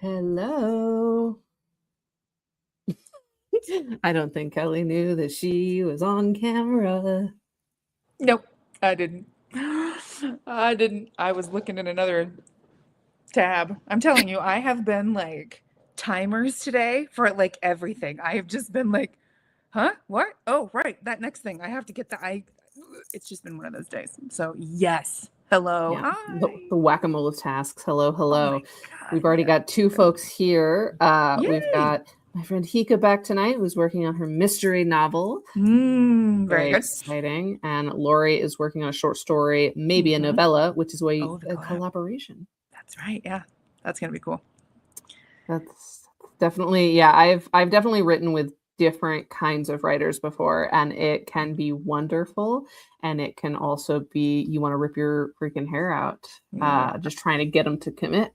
Hello. I don't think Kelly knew that she was on camera. Nope, I didn't. I didn't. I was looking at another tab. I'm telling you, I have been like timers today for like everything. I have just been like, huh? What? Oh, right. That next thing. I have to get that. It's just been one of those days. So, yes. Hello. Yeah, the Hi. whack-a-mole of tasks. Hello, Oh my hello. God. We've already Yeah. got two folks here. We've Yay. got my friend Hika back tonight, who's working on her mystery novel. Very Very good. exciting. And Lori is working on a short story, maybe a hmm novella, which is why Oh, the a collab. collaboration. That's right. Yeah. That's going to be cool. That's definitely, yeah, I've definitely written with different kinds of writers before, and it can be wonderful, and it can also be you want to rip your freaking hair out, Yeah. just trying to get them to commit.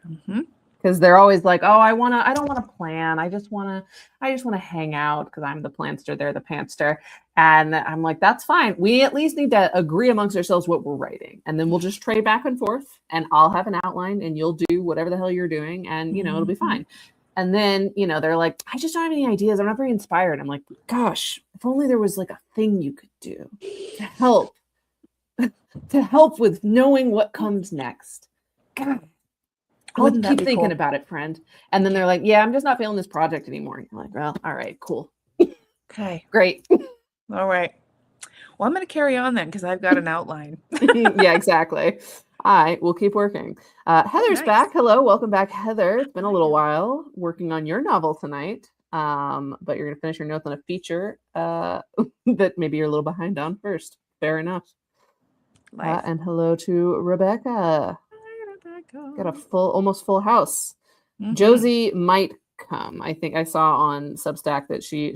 hmm Because they're always like, oh, I don't want to plan. I just want to hang out because I'm the planster, they're the pantster. And I'm like, that's fine. We at least need to agree amongst ourselves what we're writing. And then we'll just trade back and forth and I'll have an outline and you'll do whatever the hell you're doing. And, it'll be hmm fine. And then, they're like, I just don't have any ideas. I'm not very inspired. I'm like, gosh, if only there was like a thing you could do to help, to help with knowing what comes next. God, I'll Wouldn't that keep be thinking cool? about it, friend. And then they're like, yeah, I'm just not feeling this project anymore. You're like, well, all right, cool. Okay. Great. All right. Well, I'm going to carry on then because I've got an outline. Yeah, exactly. I will keep working. Oh, Heather's nice. back. Hello. Welcome back, Heather. It's been a Hi, little Heather. while working on your novel tonight. But you're going to finish your notes on a feature that maybe you're a little behind on first. Fair enough. Life. And hello to Rebecca. Hi, Got a Rebecca. almost full house. Mm-hmm. Josie might come. I think I saw on Substack that she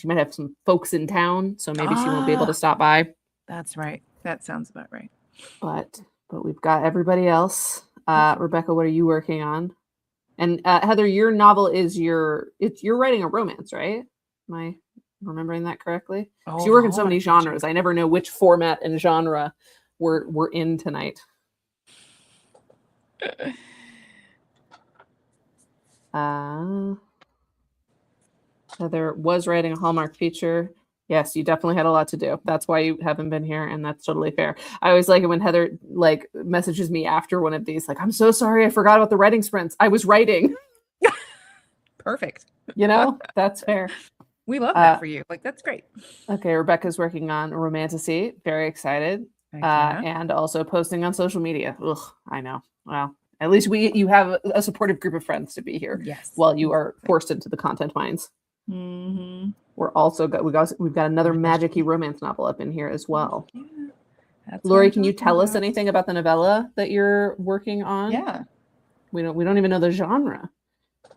might have some folks in town, so maybe she won't be able to Ah, stop by. that's right. That sounds about right. But we've got everybody else. Okay. Rebecca, what are you working on? And Heather, your novel is you're writing a romance, right? Am I remembering that correctly? Because Oh, you the work in so many Hallmark feature. genres, I never know which format and genre we're in tonight. Uh, Heather was writing a Hallmark feature. Yes, you definitely had a lot to do. That's why you haven't been here, and that's totally fair. I always like it when Heather like messages me after one of these, like, "I'm so sorry, I forgot about the writing sprints. I was writing." Perfect. That's fair. We love that Uh, for you. Like, that's great. okay, Rebecca's working on Romantasy. Very excited, Heck yeah. and also posting on social media. Ugh, I know. Well, at least you have a supportive group of friends to be here Yes. while you are forced into the content mines. Mm-hmm. We're also we've got another magic-y romance novel up in here as Heck well. yeah. That's what Lori, I'm can you talking tell us about. anything about the novella that you're working on? Yeah. We don't even know the genre.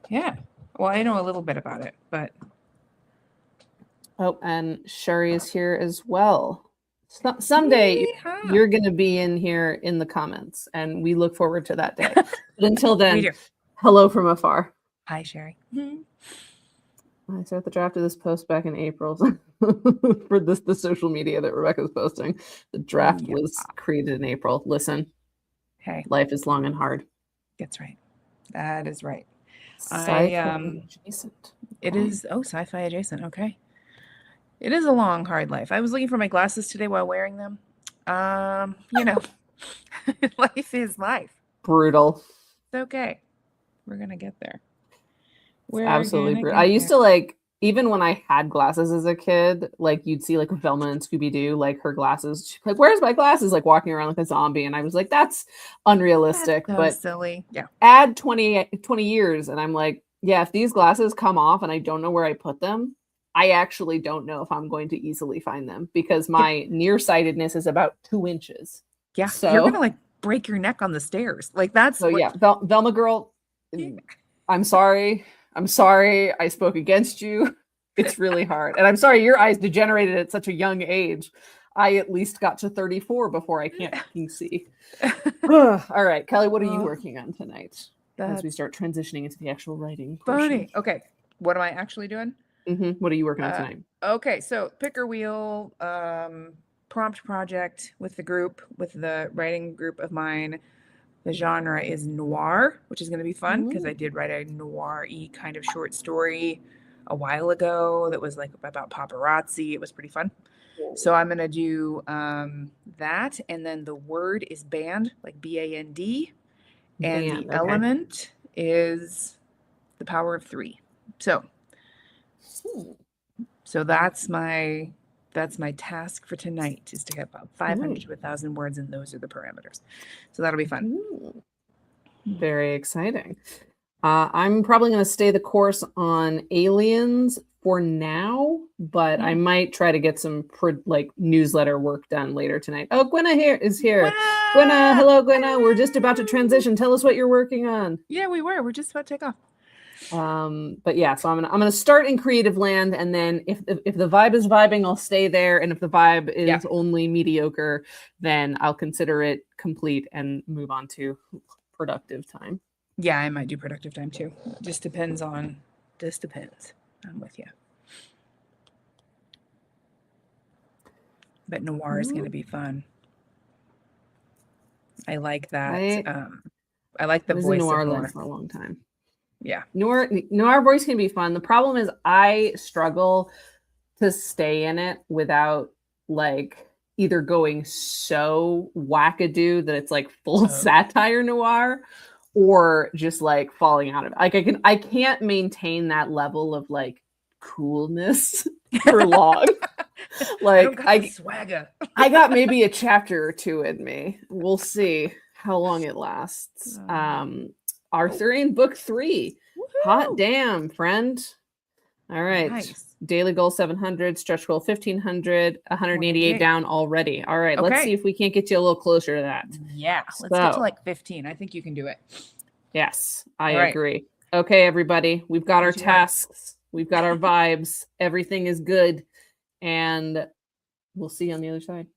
Yeah. Well, I know a little bit about it, but Oh, and Sherry is here as well. Someday yeehaw. you're going to be in here in the comments, and we look forward to that day. But until We then, do. hello from afar. Hi, Sherry. I started the draft of this post back in April for the social media that Rebecca's posting. The draft Yeah. was created in April. Listen, Hey, life is long and hard. that's right. That is right. I Sci-fi adjacent. It Okay. is sci-fi adjacent. Okay. It is a long, hard life. I was looking for my glasses today while wearing them. You know, life is life. Brutal. It's okay. We're gonna get there. It's We're absolutely gonna brutal. I get used there. to like, even when I had glasses as a kid, like you'd see like Velma and Scooby Doo, like her glasses. She'd be like, where's my glasses? Like walking around like a zombie. And I was like, that's That's unrealistic. so But silly. Yeah. add 20 years, and I'm like, yeah, if these glasses come off and I don't know where I put them, I actually don't know if I'm going to easily find them because Yep. my nearsightedness is about 2 inches. Yeah. You're gonna So, like break your neck on the stairs. Like that's so what. yeah, Velma girl, I'm sorry. I'm sorry. I spoke against you. It's really hard. And I'm sorry your eyes degenerated at such a young age. I at least got to 34 before I can't fucking see. All right, Kelly, what are you Oh, working on tonight as we that's start transitioning into the actual writing portion? funny. Okay. What am I actually doing? What are you working on Uh, tonight? okay, so picker wheel, prompt project with the group, with the writing group of mine. The genre is noir, which is going to be fun because I Ooh, did write a noir-y kind of short story a while ago that was like about paparazzi. It was pretty fun. So I'm going to do that. And then the word is band, like B-A-N-D. And the band. Okay. element is the power of three. So Hmm. so that's my task for tonight is to get about 500 Ooh. to 1,000 words, and those are the parameters. So that'll be fun. Ooh. Very exciting. I'm probably going to stay the course on aliens for now, but I Yeah. might try to get some like newsletter work done later tonight. Oh, Gwenna here is here. Gwenna, Gwenna! hello, Gwenna. We're just about to Hello! transition. Tell us what you're working on. Yeah, we were. We're just about to take off. But yeah, so I'm gonna start in creative land, and then if the vibe is vibing, I'll stay there, and if the vibe Yeah. is only mediocre, then I'll consider it complete and move on to productive time. Yeah, I might do productive time too. Just depends on, just depends. I'm with you. But noir is going to be fun. I like that. I I like the was in voice of noir land Noir. for a long time. Yeah. Noir voice can be fun. The problem is I struggle to stay in it without like either going so wackadoo that it's like full Oh. satire noir or just like falling out of it. Like I can't maintain that level of like coolness for long. I don't Like got the swagger. I got maybe a chapter or two in me. We'll see how long it lasts. Oh, Arthurian book 3. Hot woohoo! damn, friend. All right. Nice. Daily goal 700, stretch goal 1500, 188 188. down already. All right. Let's see Okay. if we can't get you a little closer to that. Yeah. Let's get to So, like 15. I think you can do it. yes, I All right. agree. Okay, everybody. We've got our Here's your word. tasks, we've got our vibes. Everything is good. And we'll see you on the other side.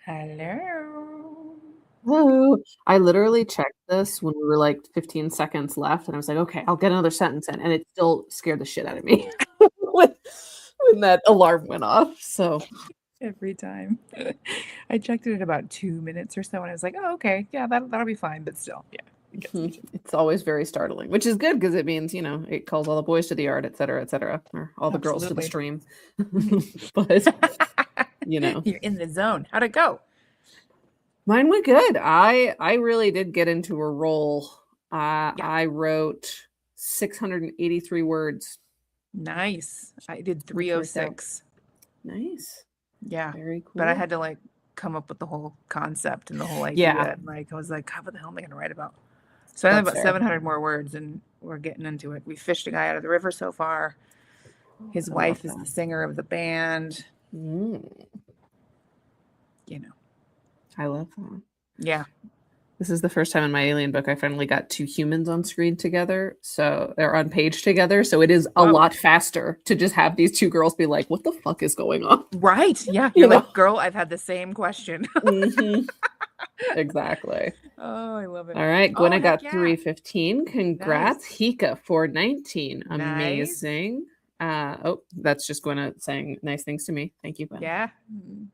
Hello. Hello. I literally checked this when we were like 15 seconds left, and I was like, okay, I'll get another sentence in, and it still scared the shit out of me when, when that alarm went off. So Every time. I checked it in about 2 minutes or so, and I was like, oh, okay. Yeah, that'll be fine. But still, yeah, it gets me too. it's always very startling, which is good because it means, it calls all the boys to the yard, et cetera, or all the girls to the Absolutely. stream. But, You're in the zone. How'd it go? mine went good. I really did get into a roll. Yeah. I wrote 683 words, Nice. I did which worked out 306. nice. Yeah. Very But I cool. had to like come up with the whole concept and the whole Yeah, idea. And like I was like, God, what the hell am I gonna write about? So I have that's about fair. 700 more words and we're getting into it. We fished a guy out of the river so far. His I love wife is the that. singer of the band. Mm, You know. I love that. Yeah. This is the first time in my alien book I finally got two humans on screen together. So they're on page together. So it is a Whoa. lot faster to just have these two girls be like, what the fuck is going on? Right. Yeah. You You're know? like, girl, I've had the same question. Mhm. Exactly. Oh, I love it. All right. Oh, Gwenna heck got yeah. 315. Congrats. Nice. Hika 419. Nice. Amazing. That's just Gwenna saying nice things to me. Thank you, Gwen. Yeah.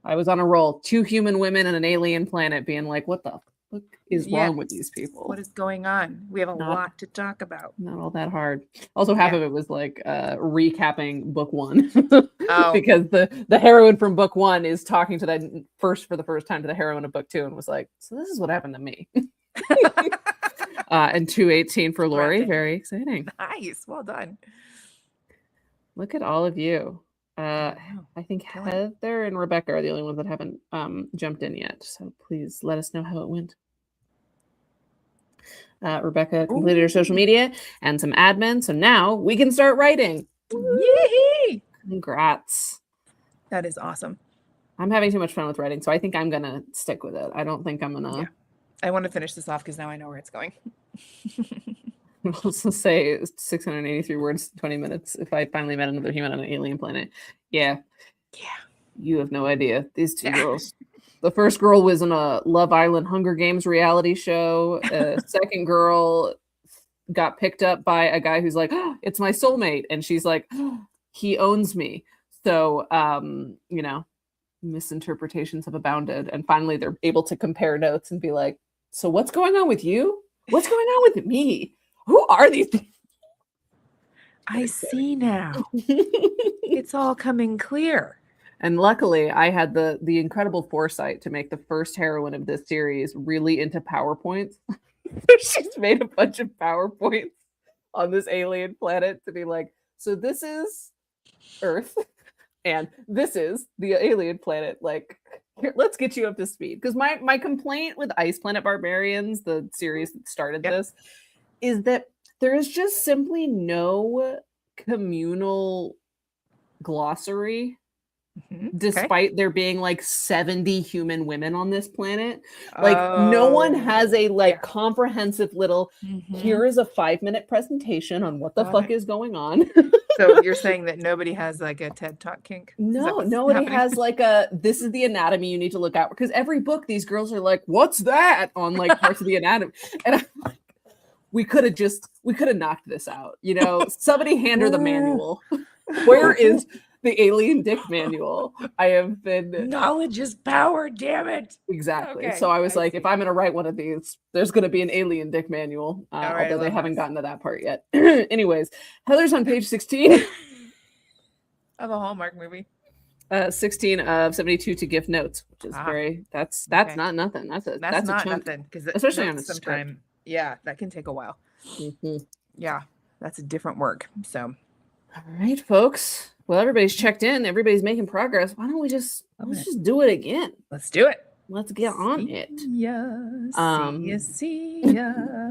I was on a roll. Two human women and an alien planet being like, what the fuck is Yeah. wrong with these people? What is going on? We have a Not lot to talk about. not all that hard. Also, half Yeah. of it was like recapping book one Oh, because the heroine from book one is talking to that for the first time to the heroine of book two and was like, so this is what happened to me. And 218 for Lori. scrapping. Very exciting. Nice. Well done. Look at all of you. I know. I think Killing it. Heather and Rebecca are the only ones that haven't jumped in yet. So please let us know how it went. Rebecca completed her social Ooh. media and some admin. So now we can start writing. Yee! Congrats. That is awesome. I'm having too much fun with writing, so I think I'm gonna stick with it. I don't think I'm Yeah. gonna I want to finish this off because now I know where it's going. also say 683 words, 20 minutes if I finally met another human on an alien planet. Yeah. Yeah. You have no idea. These two Yeah. girls. The first girl was in a Love Island Hunger Games reality show. Second girl got picked up by a guy who's like, oh, it's my soulmate. And she's like, oh, he owns me. So, misinterpretations have abounded. And finally, they're able to compare notes and be like, so what's going on with you? What's going on with me? Who are these people? I see now. It's all coming clear. And luckily, I had the incredible foresight to make the first heroine of this series really into PowerPoints. She's made a bunch of PowerPoints on this alien planet to be like, so this is Earth, and this is the alien planet. Like, here, let's get you up to speed. Because my complaint with Ice Planet Barbarians, the series that started this, is that there is just simply no communal glossary despite there being like 70 human women on this planet. Like no one has a comprehensive little here is a 5-minute presentation on what the fuck is going on. So you're saying that nobody has like a TED Talk kink? No, nobody has like a this is the anatomy you need to look out, because every book these girls are like, what's that on like parts of the anatomy, and I'm like, we could have knocked this out, somebody hand her the manual. Where is the alien dick manual? I have been knowledge is power, damn it. Exactly. Okay, so I was like, if I'm gonna write one of these, there's gonna be an alien dick manual. Although they haven't gotten to that part yet. Anyways, Heather's on page 16 of a Hallmark movie. 16 of 72 to gift notes, which is that's not nothing. That's not a chunk. Nothing, because especially on a sometime script. Yeah, that can take a while. Yeah, that's a different work. So all right, folks. Well, everybody's checked in. Everybody's making progress. Why don't we let's just do it again? Let's do it. Let's get on it. See ya.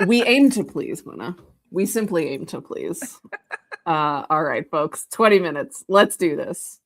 We aim to please, Mona. We simply aim to please. All right, folks. 20 minutes. Let's do this.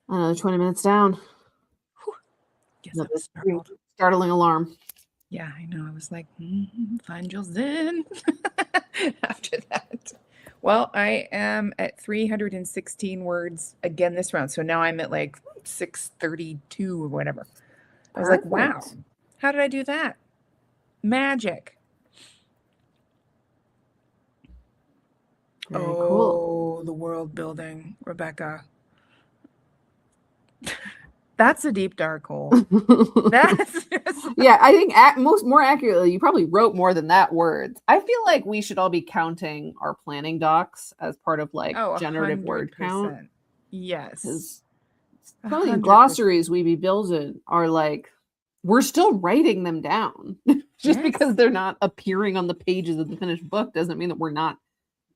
Another 20 minutes down. Whew. Guess I'm Another startled. startling alarm. Yeah, I know. I was like, find your zen after that. Well, I am at 316 words again this round. So now I'm at like 632 or whatever. I was like, wow, Perfect. how did I do that? Magic. Very cool. Oh, the world building, Rebecca. That's a deep dark hole. That's just Yeah, I think more accurately, you probably wrote more than that words. I feel like we should all be counting our planning docs as part of like oh, generative word count 100%. Yes. because some of these 100%. glossaries we be building are like we're still writing them down. Just because Yes. they're not appearing on the pages of the finished book doesn't mean that we're not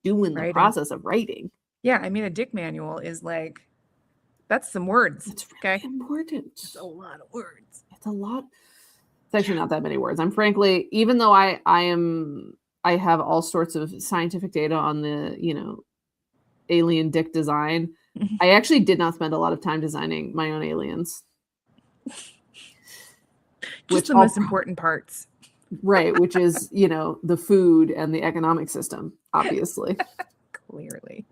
doing the Writing. process of writing. Yeah, I mean, a dick manual is like, that's some words. It's really Okay. important. It's a lot of words. It's a lot. It's actually not that many words. I'm frankly, even though I have all sorts of scientific data on the, alien dick design, I actually did not spend a lot of time designing my own aliens. Just the most important parts. Right, which is, the food and the economic system, obviously. Clearly.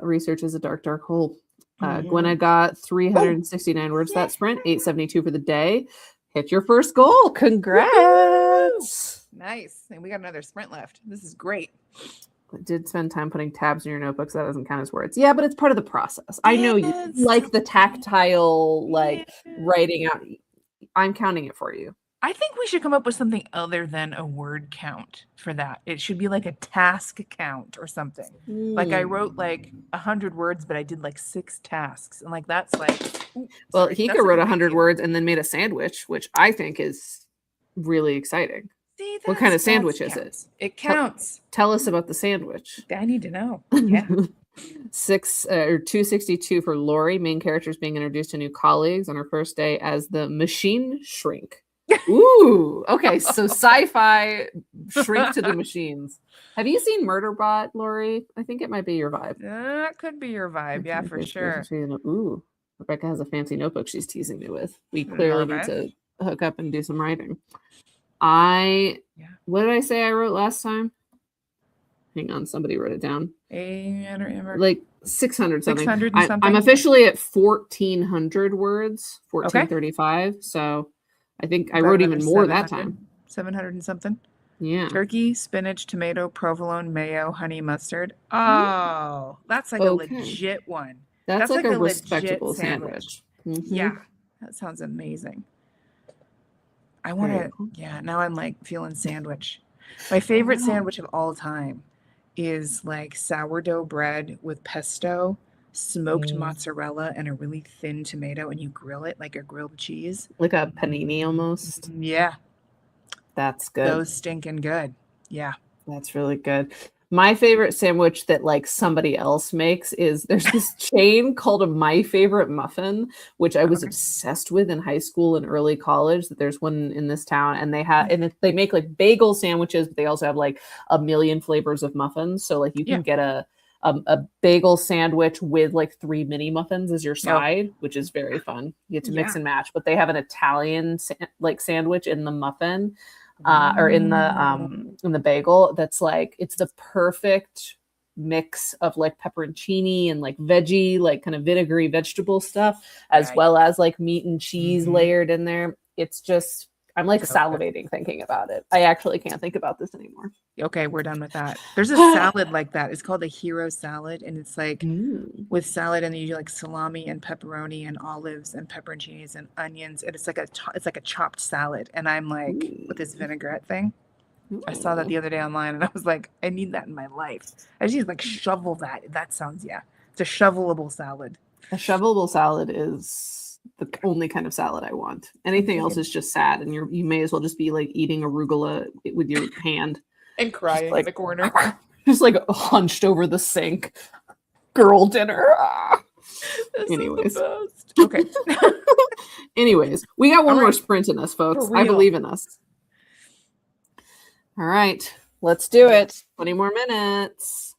Research is a dark, dark hole. Gwenna got 369 words that sprint, 872 for the day. Hit your first goal. Congrats. Woo-hoo! Nice. And we got another sprint left. This is great. I did spend time putting tabs in your notebooks. So that doesn't count as words. Yeah, but it's part of the process. I know you like the tactile, writing out. I'm counting it for you. I think we should come up with something other than a word count for that. It should be like a task count or something. Like I wrote like 100 words, but I did like 6 tasks. And like that's like well, Hika wrote 100 words and then made a sandwich, which I think is really exciting. See, what kind of sandwich is it? It counts. Tell us about the sandwich. I need to know. Yeah. 262 for Lori, main characters being introduced to new colleagues on her first day as the machine shrink. Ooh, okay. So sci-fi shrink to the machines. Have you seen Murderbot, Lori? I think it might be your vibe. That could be your vibe. Yeah, for sure. Ooh, Rebecca has a fancy notebook she's teasing me with. We clearly need to hook up and do some writing. What did I say I wrote last time? Hang on, somebody wrote it down. Like 600 something. 600 and something. I'm officially at 1,400 words, 1,435. Okay. So I think I wrote even more that time. 700 and something. Yeah. Turkey, spinach, tomato, provolone, mayo, honey mustard. Oh, that's like a legit one. That's like a respectable sandwich. Yeah, that sounds amazing. I want to, now I'm like feeling sandwich. My favorite sandwich of all time is like sourdough bread with pesto, smoked mozzarella, and a really thin tomato, and you grill it like a grilled cheese. Like a panini almost. Yeah. That's good. Those stinking good. Yeah. That's really good. My favorite sandwich that like somebody else makes is there's this chain called a My Favorite Muffin, which I was obsessed with in high school and early college. That there's one in this town, and they make like bagel sandwiches, but they also have like a million flavors of muffins. So like you can get a bagel sandwich with like 3 mini muffins as your side, which is very fun. You get to mix and match. But they have an Italian like sandwich in the muffin. Or in the bagel that's like it's the perfect mix of like pepperoncini and like veggie, like kind of vinegary vegetable stuff, as well as like meat and cheese layered in there. It's just I'm like salivating thinking about it. I actually can't think about this anymore. Okay, we're done with that. There's a salad like that. It's called a hero salad, and it's like with salad, and you do like salami and pepperoni and olives and pepperoncinis and onions, and it's like a chopped salad. And I'm like with this vinaigrette thing. I saw that the other day online, and I was like, I need that in my life. I just need to like shovel that. That sounds it's a shovelable salad. A shovelable salad is the only kind of salad I want. Anything else is just sad, and you may as well just be like eating arugula with your hand and crying in the corner, just like hunched over the sink. Girl dinner. Anyways, okay. Anyways, we got one more sprint in us, folks. I believe in us. All right, let's do it. 20 more minutes.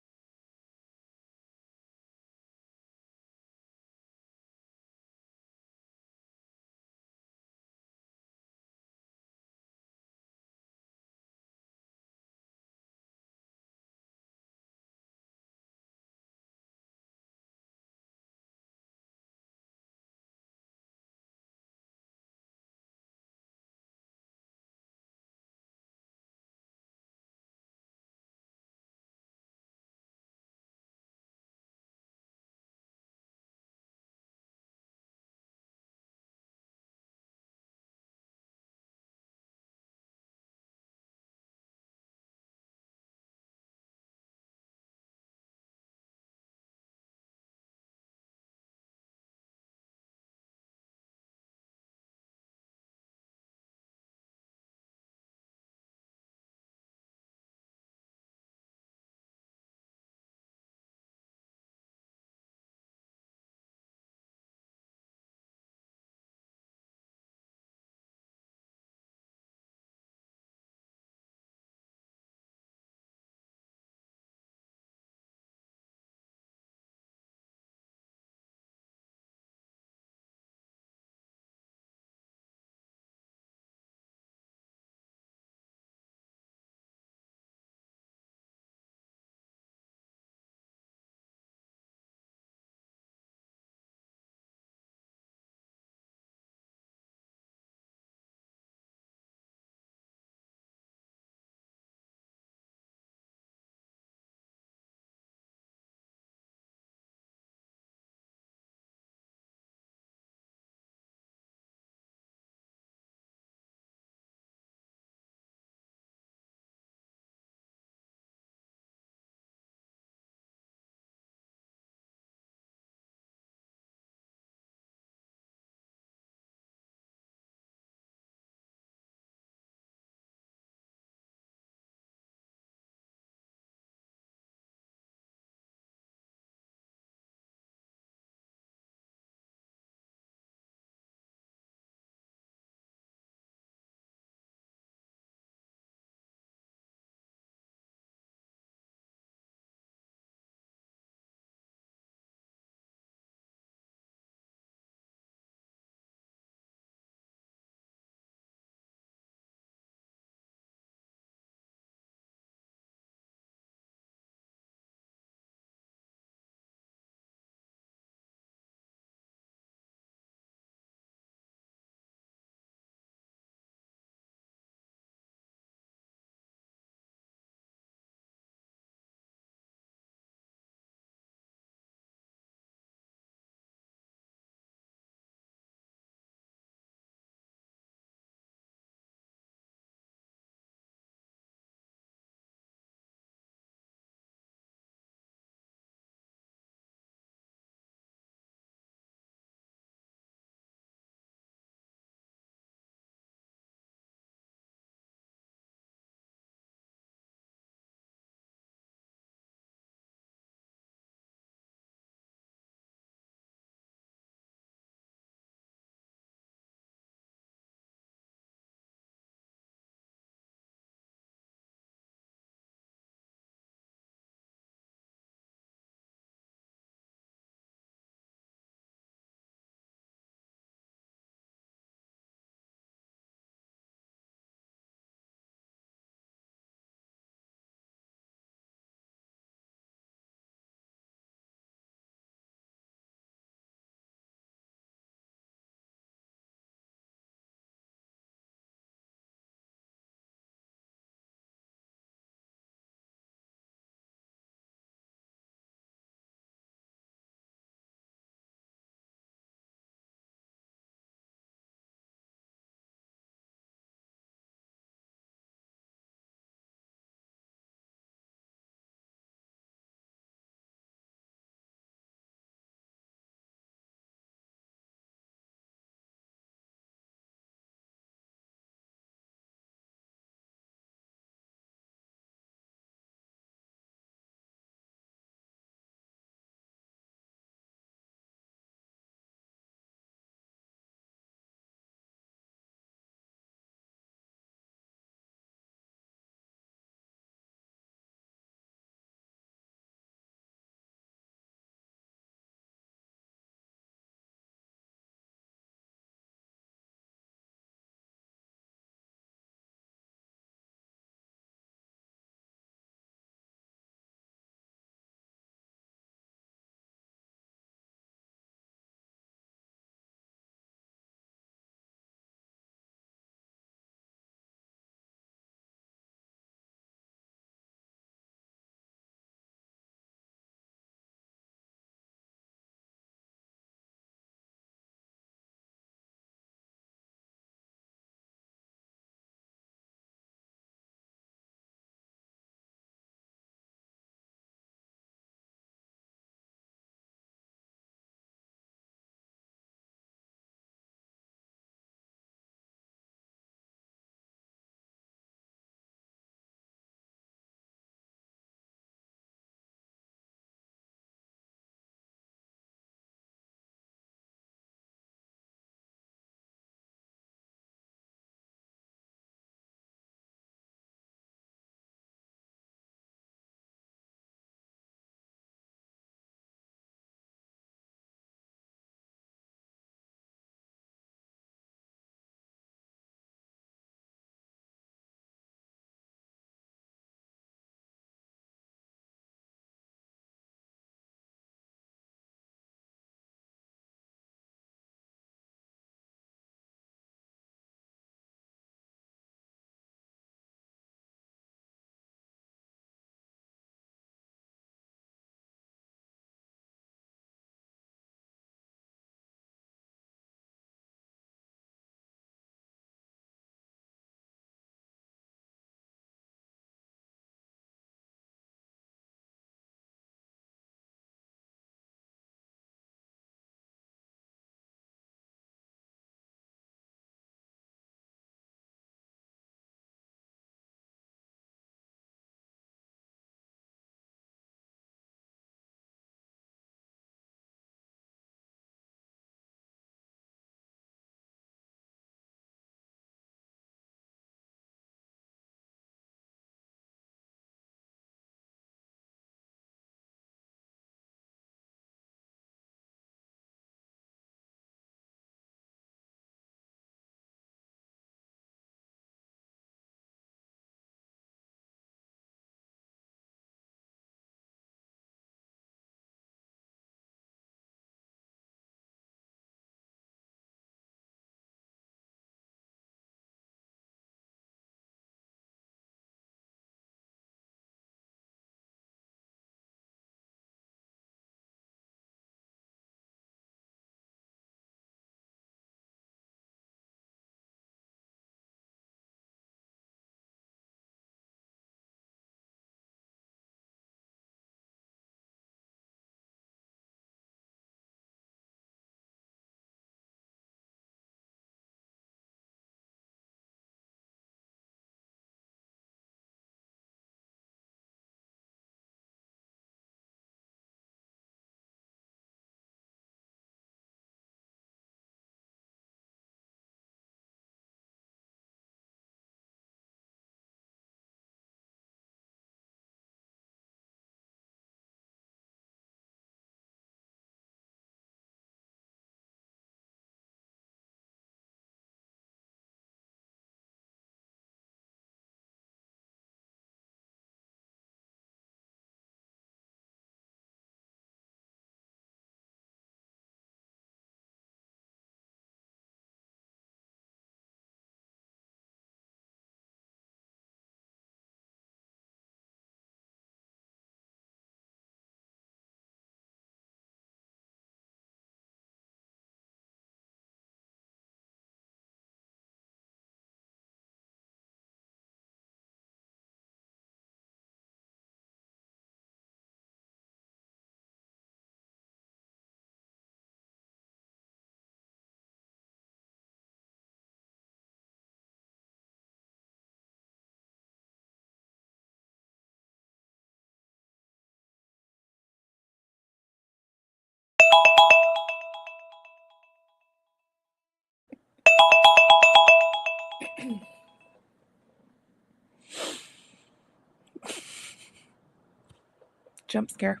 jump scare.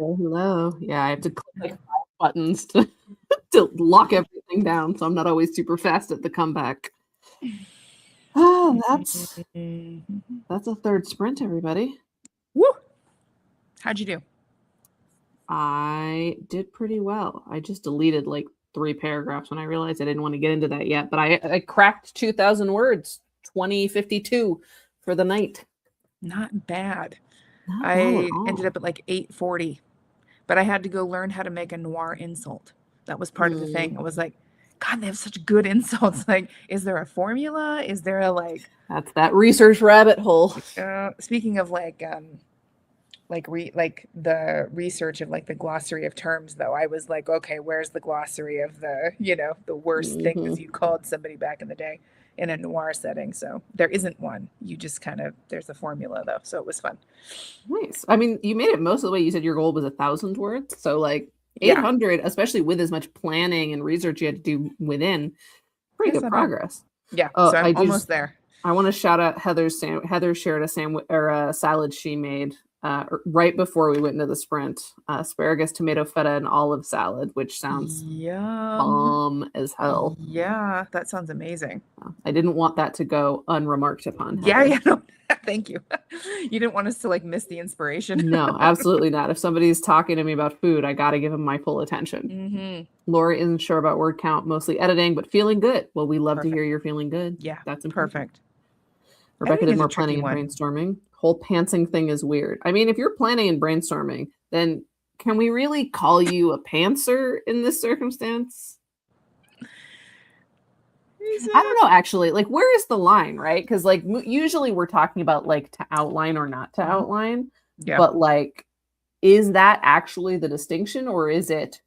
Oh, hello. Yeah, I have to click like 5 buttons to to lock everything down, so I'm not always super fast at the comeback. Oh, that's a third sprint, everybody. Woo! How'd you do? I did pretty well. I just deleted like 3 paragraphs when I realized I didn't want to get into that yet, but I cracked 2,000 words, 2052 for the night. Not bad. Not bad at I ended all. up at like 840, but I had to go learn how to make a noir insult. That was part of the thing. I was like, God, they have such good insults. Like, is there a formula? Is there a That's that research rabbit hole. Speaking of the research of like the glossary of terms, though, I was like, okay, where's the glossary of the worst things you called somebody back in the day in a noir setting? So there isn't one. You just there's a formula though. So it was fun. Nice. I mean, you made it most of the way. You said your goal was 1,000 words. So like Yeah. 800, especially with as much planning and research you had to do within, pretty good progress. Yeah. So I'm almost there. I want to shout out Heather shared a sandwich or a salad she made right before we went into the sprint. Asparagus, tomato feta, and olive salad, which sounds bomb as hell. Yeah, that sounds amazing. I didn't want that to go unremarked upon. Heather. Yeah, no, thank you. You didn't want us to like miss the inspiration. No, absolutely not. If somebody's talking to me about food, I got to give them my full attention. Lori isn't sure about word count, mostly editing, but feeling good. Well, we love to hear you're feeling good. Yeah, that's perfect. Rebecca did more planning and brainstorming. Whole pantsing thing is weird. I mean, if you're planning and brainstorming, then can we really call you a pantser in this circumstance? I don't know, actually. Like, where is the line, right? Because, like, usually we're talking about, like, to outline or not to outline. Yeah. But, like, is that actually the distinction? Or is it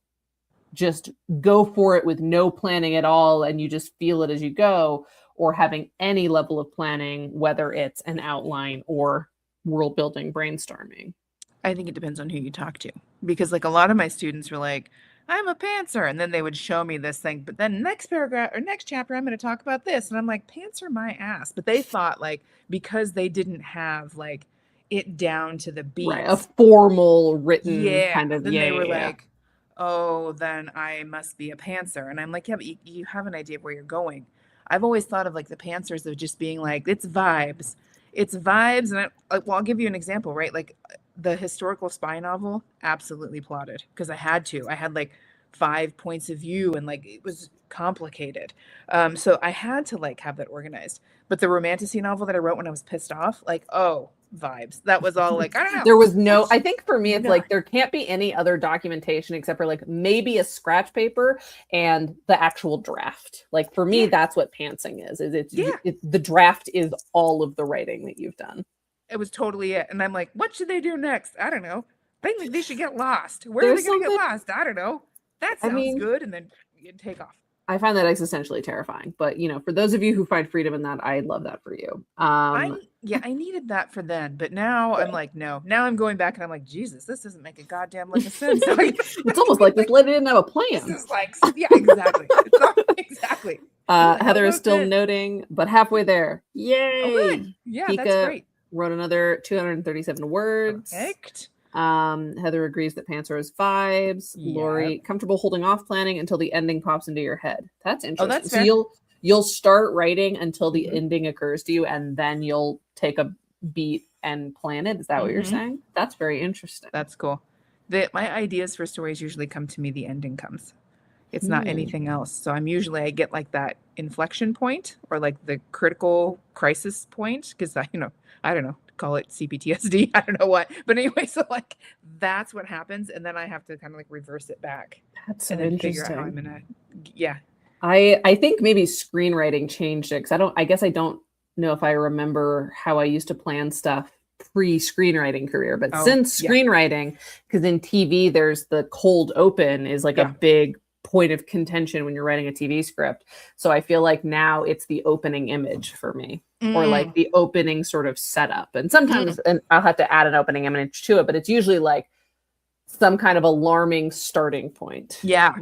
just go for it with no planning at all and you just feel it as you go? Or having any level of planning, whether it's an outline or world building brainstorming? I think it depends on who you talk to. Because, like, a lot of my students were like, I'm a pantser. And then they would show me this thing. But then next paragraph or next chapter, I'm going to talk about this. And I'm like, pantser my ass. But they thought, like, because they didn't have, like, it down to the beat. Right. A formal written kind of. Then they were like, oh, then I must be a pantser. And I'm like, yeah, but you have an idea of where you're going. I've always thought of like the pantsers of just being like, it's vibes. It's vibes. And I'll give you an example, right? Like the historical spy novel, absolutely plotted because I had to. I had like 5 points of view and like it was complicated. So I had to like have that organized. But the romantasy novel that I wrote when I was pissed off, like, oh, vibes. That was all like, I don't know. There was no, I think for me, it's like there can't be any other documentation except for like maybe a scratch paper and the actual draft. Like for me, that's what pantsing is the draft is all of the writing that you've done. It was totally it. And I'm like, what should they do next? I don't know. They should get lost. Where are they going to get lost? I don't know. That sounds good. And then you take off. I find that existentially terrifying, but you know, for those of you who find freedom in that, I love that for you. I needed that for then, but now I'm like, no. Now I'm going back and I'm like, Jesus, this doesn't make a goddamn lick of sense. It's almost like this lady didn't have a plan. This is like, yeah, exactly. Exactly. Heather is still noting, but halfway there. Yay! Oh, yeah, Pika that's great. Wrote another 237 words. Perfect. Heather agrees that pantser is vibes. Yep. Lori, comfortable holding off planning until the ending pops into your head. That's interesting. Oh, that's fair. So you'll start writing until the ending occurs to you, and then you'll take a beat and plan it. Is that what you're saying? That's very interesting. That's cool. My ideas for stories usually come to me. The ending comes. It's not anything else. So I get like that inflection point or like the critical crisis point because I don't know. Call it CPTSD. I don't know what. But anyway, so like that's what happens. And then I have to kind of like reverse it back. That's so and then interesting. Figure out how I'm gonna I think maybe screenwriting changed it because I guess I don't know if I remember how I used to plan stuff pre-screenwriting career. But since screenwriting, because in TV there's the cold open is like a big point of contention when you're writing a TV script. So I feel like now it's the opening image for me. Or like the opening sort of setup. And sometimes and I'll have to add an opening image to it, but it's usually like some kind of alarming starting point. Yeah,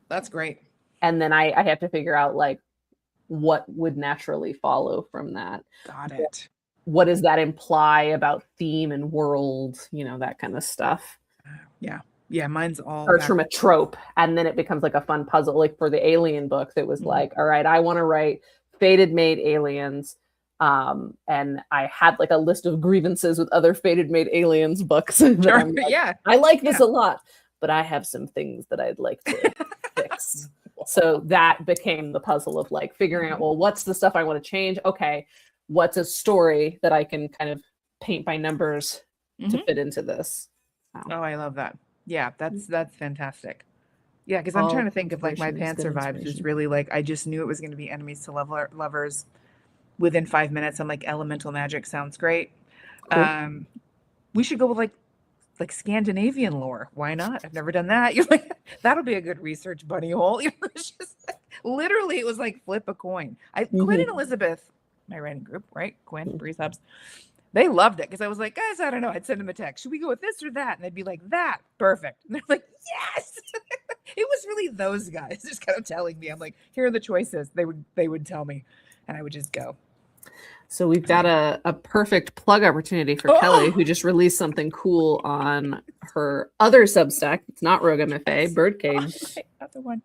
that's great. And then I have to figure out like what would naturally follow from that. Got it. what does that imply about theme and world, that kind of stuff. Yeah, mine's all Starts from a trope, and then it becomes like a fun puzzle. Like for the alien books, it was like, all right, I want to write fated made aliens. And I had like a list of grievances with other fated made aliens books. Sure. Like, I like this a lot, but I have some things that I'd like to fix. So that became the puzzle of like figuring out, well, what's the stuff I want to change? Okay, what's a story that I can kind of paint by numbers to fit into this? Oh, I love that. Yeah, that's fantastic. Yeah, because I'm trying to think of like my Pantser vibes is really like I just knew it was going to be enemies to lovers within 5 minutes. I'm like, elemental magic sounds great. Cool. We should go with like Scandinavian lore. Why not? I've never done that. You're like, that'll be a good research bunny hole. It's just literally, it was like flip a coin. Quinn and Elizabeth, my writing group, right? Quinn, Bree Subs, they loved it because I was like, guys, I don't know. I'd send them a text. Should we go with this or that? And they'd be like, that. Perfect. And they're like, yes. It was really those guys just kind of telling me. I'm like, here are the choices. They would tell me, and I would just go. So we've got a perfect plug opportunity for Kelly, who just released something cool on her other Substack. It's not Rogue MFA, Birdcage. Other one.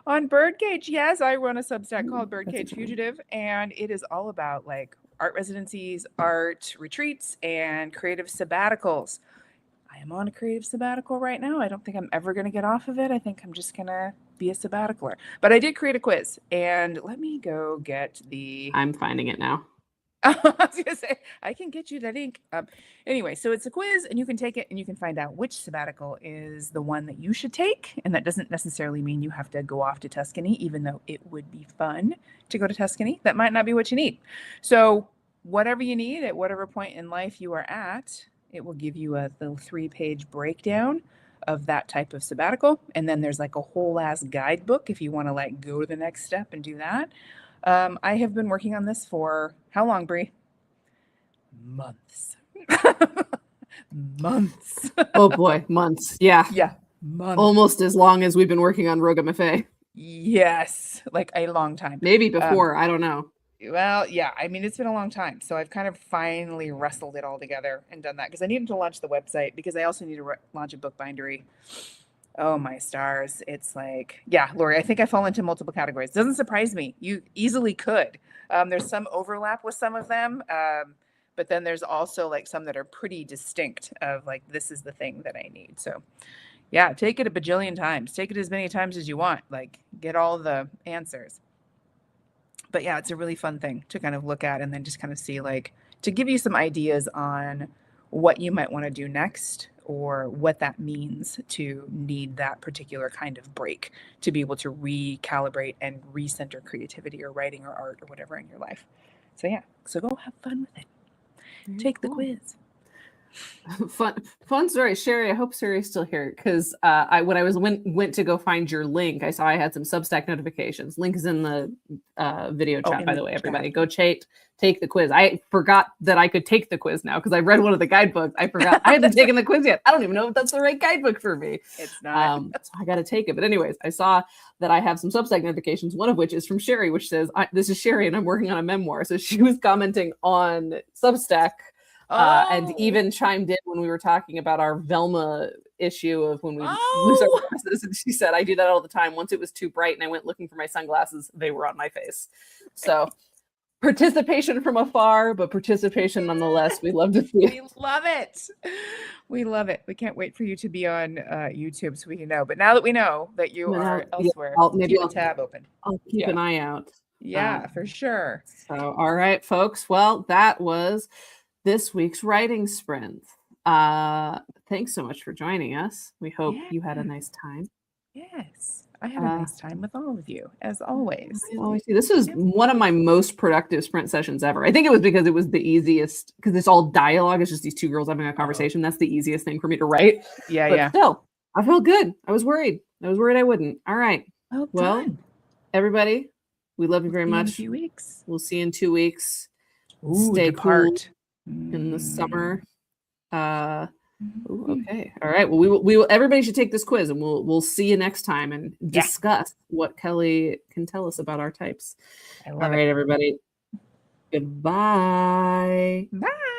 On Birdcage, yes, I run a Substack called Birdcage Fugitive, and it is all about like art residencies, art retreats, and creative sabbaticals. I am on a creative sabbatical right now. I don't think I'm ever going to get off of it. I think I'm just going to be a sabbaticaler. But I did create a quiz, and let me go get the... I'm finding it now. I was going to say, I can get you that ink. Anyway, so it's a quiz, and you can take it, and you can find out which sabbatical is the one that you should take. And that doesn't necessarily mean you have to go off to Tuscany, even though it would be fun to go to Tuscany. That might not be what you need. So whatever you need at whatever point in life you are at, it will give you a little 3-page breakdown of that type of sabbatical. And then there's like a whole ass guidebook if you want to like go to the next step and do that. I have been working on this for how long, Bree? Months. Months. Oh boy, months. Yeah. Yeah. Months. Almost as long as we've been working on Rogue MFA. Yes. Like a long time. Maybe before. I don't know. Well, yeah. I mean, it's been a long time. So I've kind of finally wrestled it all together and done that because I needed to launch the website because I also need to launch a book bindery. Oh, my stars. It's like, yeah, Lori, I think I fall into multiple categories. Doesn't surprise me. You easily could. There's some overlap with some of them. But then there's also like some that are pretty distinct of like, this is the thing that I need. So yeah, take it a bajillion times. Take it as many times as you want. Like get all the answers. But yeah, it's a really fun thing to kind of look at and then just kind of see like, to give you some ideas on what you might want to do next or what that means to need that particular kind of break to be able to recalibrate and recenter creativity or writing or art or whatever in your life. So yeah, so go have fun with it. Take the quiz. Fun story, Sherry. I hope Sherry's still here because when I went to go find your link, I saw I had some Substack notifications. Link is in the video chat, by the way. Everybody, go take the quiz. I forgot that I could take the quiz now because I read one of the guidebooks. I forgot I hadn't taken the quiz yet. I don't even know if that's the right guidebook for me. It's not. So I got to take it. But anyways, I saw that I have some Substack notifications. One of which is from Sherry, which says, "This is Sherry, and I'm working on a memoir." So she was commenting on Substack. And even chimed in when we were talking about our Velma issue of when we lose our glasses. And she said, I do that all the time. Once it was too bright and I went looking for my sunglasses, they were on my face. So participation from afar, but participation nonetheless. We love to see it. We love it. We love it. We can't wait for you to be on YouTube so we can know. But now that we know that you are elsewhere, maybe I'll tab open. I'll keep an eye out. Yeah, for sure. So, all right, folks. Well, that was this week's writing sprint. Thanks so much for joining us. We hope you had a nice time. Yes, I had a nice time with all of you, as always. This was one of my most productive sprint sessions ever. I think it was because it was the easiest, because it's all dialogue. It's just these two girls having a conversation. That's the easiest thing for me to write. But still, I felt good. I was worried. I wouldn't. All right. Well, everybody, we love you very much. In a few weeks. We'll see you in 2 weeks. Stay cool in the summer. Okay. All right. Well, we will. Everybody should take this quiz, and we'll see you next time and discuss what Kelly can tell us about our types. All right, everybody. Goodbye. Bye.